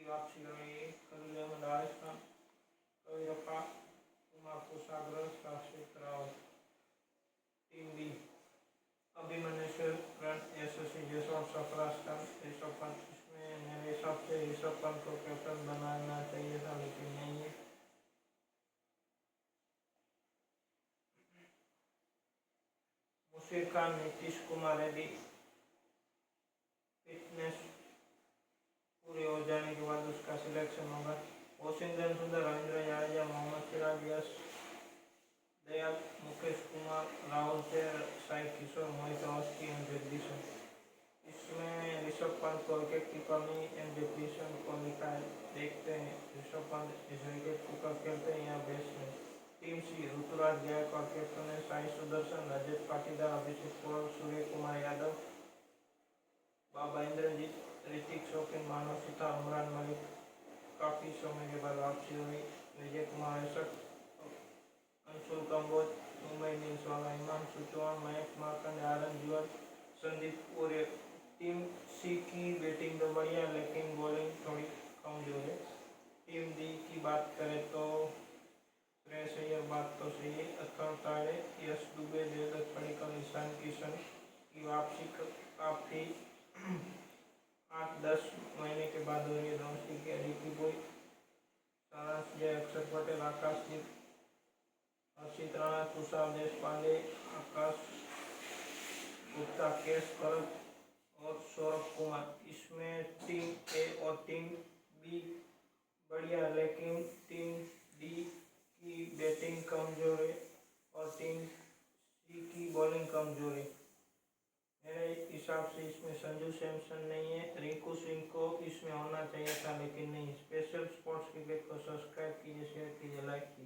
की वापसी रही करुल अहमद आरिफ खान, कवि रफा, कुमार कुशाग्रह, शाश्वित रावत। टीम बी अभिमन्यु रन, यशस्वी जायसवाल सरफराज खान, ऋषभ पंत। इसमें मेरे हिसाब से ऋषभ पंत को कैप्टन बनाना चाहिए था लेकिन नहीं है। मुशीर खान, नीतीश कुमार रेड्डी फिटनेस पूरे हो जाने के बाद उसका सिलेक्शन होगा। Washington Sundar, Ravindra Jadeja, Mohammed Siraj, Yash Dayal, Mukesh Kumar, Rahul Chahar, Sai Kishore, Mohit Awasthi and Jagadeesan. इसमें ऋषभ पंत को विकेट कीपर नहीं एंड जगदीशन को लिखा है। देखते हैं ऋषभ पंत इस विकेट कीपर खेलते हैं या बैट्समैन। टीम सी ऋतुराज गायकवाड़ कैप्टन है, साई सुदर्शन, रजत पाटीदार, अभिषेक पोरल, सूर्य कुमार यादव, बाबा इंद्रजीत, ऋतिक शौकीन, मानव सीता, उमरान मलिक काफ़ी समय के बाद वापसी हुई, विजय कुमार ऐसक, अंशुल कंबोज, मुंबई इंडियंस वाला, हिमांशु चौहान, मयंक मार्कंडे, आनंद जुअल, संदीप और टीम सी की बैटिंग तो बढ़िया लेकिन बॉलिंग थोड़ी कमजोर है। टीम डी की बात करें तो श्रेयस अय्यर बात तो सही है, अथर्व ताड़े, यश दुबे, देवदत्त पडिक्कल, ईशान किशन की वापसी काफ़ी 8-10 महीने के बाद हो रही है। डोमेस्टिक के रिकी बॉय, सारांश जय, अक्षर पटेल, आकाशदीप, हर्षित राणा, तुषार देशपांडे, आकाश गुप्ता, केश भरत और सौरभ कुमार। इसमें टीम ए और टीम बी बढ़िया लेकिन टीम डी की बैटिंग कमजोर है और टीम सी की बॉलिंग कमजोर है। मेरे हिसाब से इसमें संजू सैमसन नहीं है, रिंकू सिंह को इसमें होना चाहिए था लेकिन नहीं। स्पेशल स्पोर्ट्स क्रिकेट को सब्सक्राइब कीजिए, शेयर कीजिए, लाइक कीजिए।